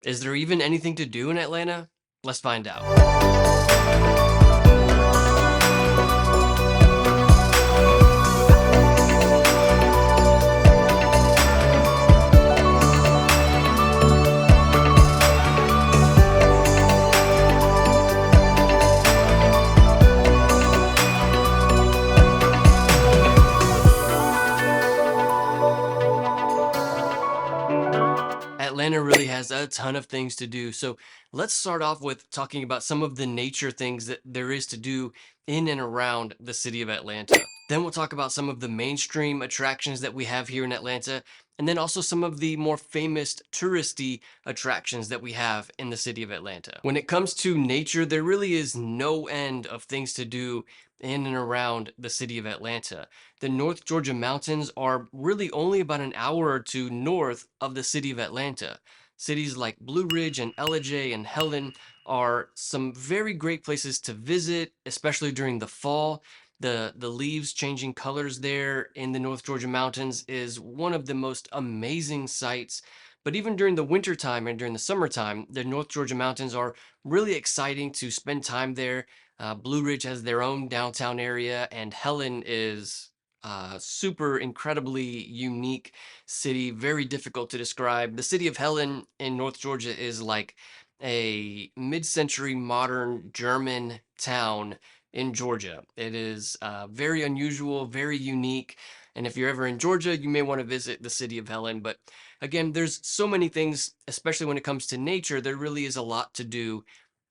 Is there even anything to do in Atlanta? Let's find out. Atlanta really has a ton of things to do. So let's start off with talking about some of the nature things that there is to do in and around the city of Atlanta. Then we'll talk about some of the mainstream attractions that we have here in Atlanta, and then also some of the more famous touristy attractions that we have in the city of Atlanta. When it comes to nature, there really is no end of things to do in and around the city of Atlanta. The North Georgia mountains are really only about an hour or two north of the city of Atlanta. Cities like Blue Ridge and Ellijay and Helen are some very great places to visit, especially during the fall. The leaves changing colors there in the North Georgia mountains is one of the most amazing sights. But even during the wintertime and during the summertime, the North Georgia mountains are really exciting to spend time there. Blue Ridge has their own downtown area, and Helen is super incredibly unique city, very difficult to describe. The city of Helen in North Georgia is like a mid-century modern German town in Georgia. It is very unusual, very unique. And if you're ever in Georgia, you may want to visit the city of Helen. But again, there's so many things, especially when it comes to nature, there really is a lot to do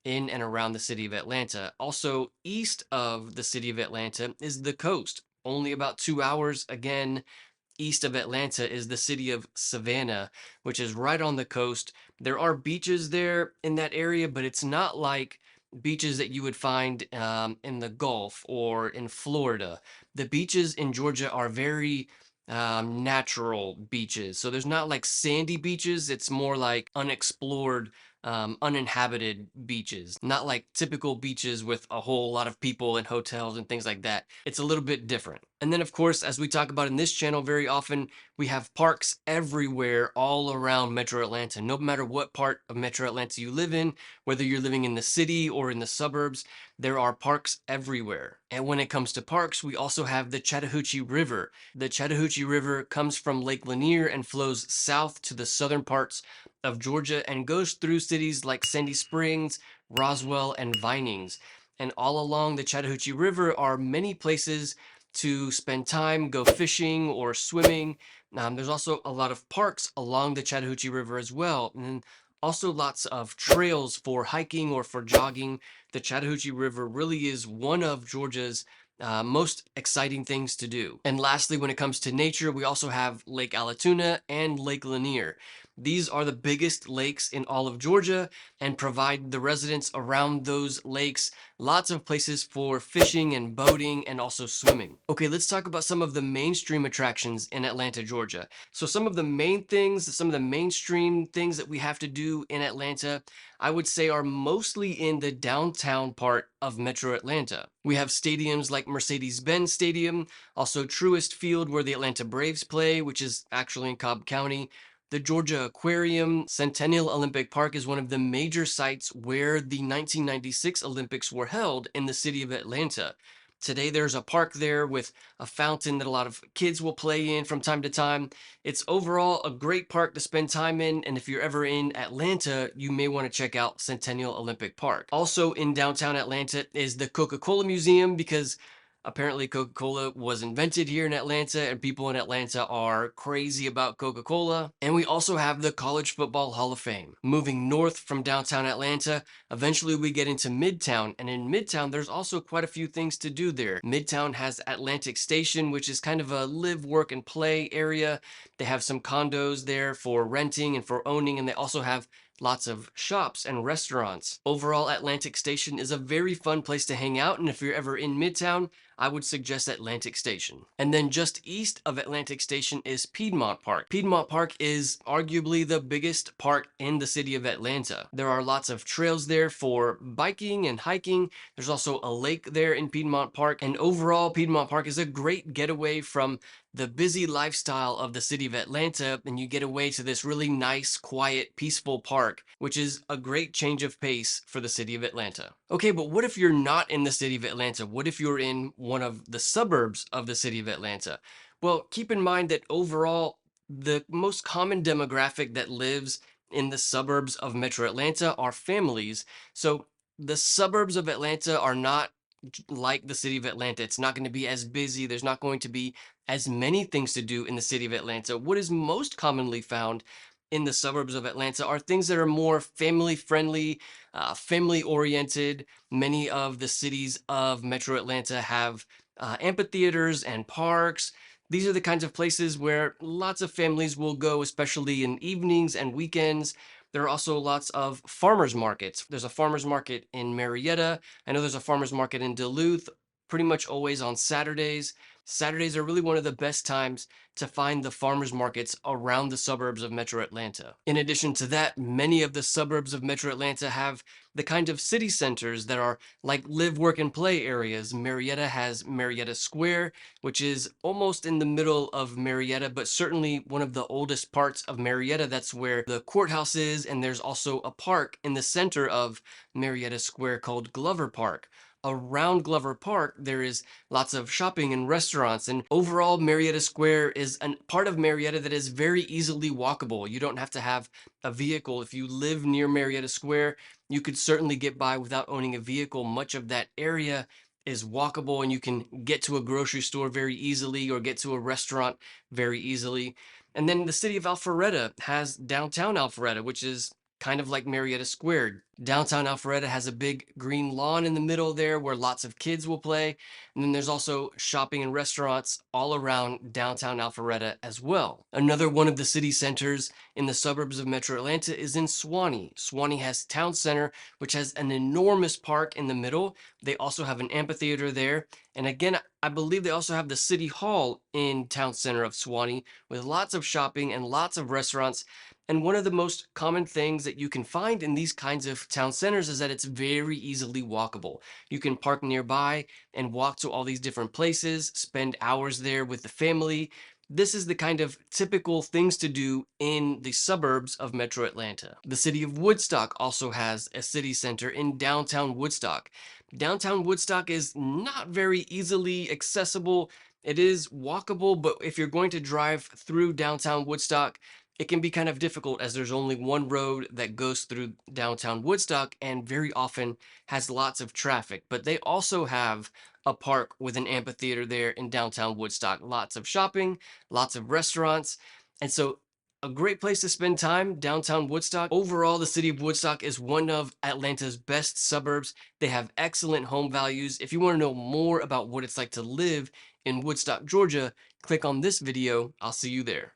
in and around the city of Atlanta. Also, east of the city of Atlanta is the coast. Only about 2 hours again east of Atlanta is the city of Savannah, which is right on the coast. There are beaches there in that area, but it's not like beaches that you would find in the Gulf or in Florida. The beaches in Georgia are very natural beaches. So there's not like sandy beaches, it's more like unexplored. Uninhabited beaches, not like typical beaches with a whole lot of people and hotels and things like that. It's a little bit different. And then, of course, as we talk about in this channel very often, we have parks everywhere all around Metro Atlanta. No matter what part of Metro Atlanta you live in, whether you're living in the city or in the suburbs, there are parks everywhere. And when it comes to parks, we also have the Chattahoochee River. The Chattahoochee River comes from Lake Lanier and flows south to the southern parts of Georgia and goes through cities like Sandy Springs, Roswell, and Vinings. And all along the Chattahoochee River are many places to spend time, go fishing or swimming. There's also a lot of parks along the Chattahoochee River as well. And also lots of trails for hiking or for jogging. The Chattahoochee River really is one of Georgia's most exciting things to do. And lastly, when it comes to nature, we also have Lake Allatoona and Lake Lanier. These are the biggest lakes in all of Georgia and provide the residents around those lakes lots of places for fishing and boating and also swimming. Okay, let's talk about some of the mainstream attractions in Atlanta, Georgia. So some of the main things, some of the mainstream things that we have to do in Atlanta, I would say are mostly in the downtown part of Metro Atlanta. We have stadiums like Mercedes-Benz Stadium, also Truist Field where the Atlanta Braves play, which is actually in Cobb County. The Georgia Aquarium. Centennial Olympic Park is one of the major sites where the 1996 Olympics were held in the city of Atlanta. Today there's a park there with a fountain that a lot of kids will play in from time to time. It's overall a great park to spend time in, and if you're ever in Atlanta, you may want to check out Centennial Olympic Park. Also in downtown Atlanta is the Coca-Cola Museum, because apparently Coca-Cola was invented here in Atlanta and people in Atlanta are crazy about Coca-Cola. And we also have the College Football Hall of Fame. Moving north from downtown Atlanta, eventually we get into Midtown, and in Midtown there's also quite a few things to do there. Midtown has Atlantic Station, which is kind of a live, work, and play area. They have some condos there for renting and for owning, and they also have lots of shops and restaurants. Overall, Atlantic Station is a very fun place to hang out, and if you're ever in Midtown, I would suggest Atlantic Station. And then just east of Atlantic Station is Piedmont Park. Piedmont Park is arguably the biggest park in the city of Atlanta. There are lots of trails there for biking and hiking. There's also a lake there in Piedmont Park, and overall Piedmont Park is a great getaway from the busy lifestyle of the city of Atlanta and you get away to this really nice, quiet, peaceful park, which is a great change of pace for the city of Atlanta. Okay, but what if you're not in the city of Atlanta? What if you're in one of the suburbs of the city of Atlanta? Well, keep in mind that overall, the most common demographic that lives in the suburbs of Metro Atlanta are families. So the suburbs of Atlanta are not like the city of Atlanta. It's not going to be as busy. There's not going to be as many things to do in the city of Atlanta. What is most commonly found in the suburbs of Atlanta are things that are more family friendly, family oriented. Many of the cities of Metro Atlanta have amphitheaters and parks. These are the kinds of places where lots of families will go, especially in evenings and weekends. There are also lots of farmers markets. There's a farmers market in Marietta. I know there's a farmers market in Duluth, pretty much always on Saturdays. Saturdays are really one of the best times to find the farmers markets around the suburbs of Metro Atlanta. In addition to that, many of the suburbs of Metro Atlanta have the kind of city centers that are like live, work, and play areas. Marietta has Marietta Square, which is almost in the middle of Marietta, but certainly one of the oldest parts of Marietta. That's where the courthouse is, and there's also a park in the center of Marietta Square called Glover Park. Around Glover Park, there is lots of shopping and restaurants, and overall, Marietta Square is a part of Marietta that is very easily walkable. You don't have to have a vehicle. If you live near Marietta Square, you could certainly get by without owning a vehicle. Much of that area is walkable and you can get to a grocery store very easily or get to a restaurant very easily. And then the city of Alpharetta has downtown Alpharetta, which is kind of like Marietta Square. Downtown Alpharetta has a big green lawn in the middle there where lots of kids will play. And then there's also shopping and restaurants all around downtown Alpharetta as well. Another one of the city centers in the suburbs of Metro Atlanta is in Suwanee. Suwanee has Town Center, which has an enormous park in the middle. They also have an amphitheater there. And again, I believe they also have the city hall in Town Center of Suwanee with lots of shopping and lots of restaurants. And one of the most common things that you can find in these kinds of town centers is that it's very easily walkable. You can park nearby and walk to all these different places, spend hours there with the family. This is the kind of typical things to do in the suburbs of Metro Atlanta. The city of Woodstock also has a city center in downtown Woodstock. Downtown Woodstock is not very easily accessible. It is walkable, but if you're going to drive through downtown Woodstock, it can be kind of difficult as there's only one road that goes through downtown Woodstock and very often has lots of traffic. But they also have a park with an amphitheater there in downtown Woodstock. Lots of shopping, lots of restaurants. And so a great place to spend time, downtown Woodstock. Overall, the city of Woodstock is one of Atlanta's best suburbs. They have excellent home values. If you want to know more about what it's like to live in Woodstock, Georgia, click on this video. I'll see you there.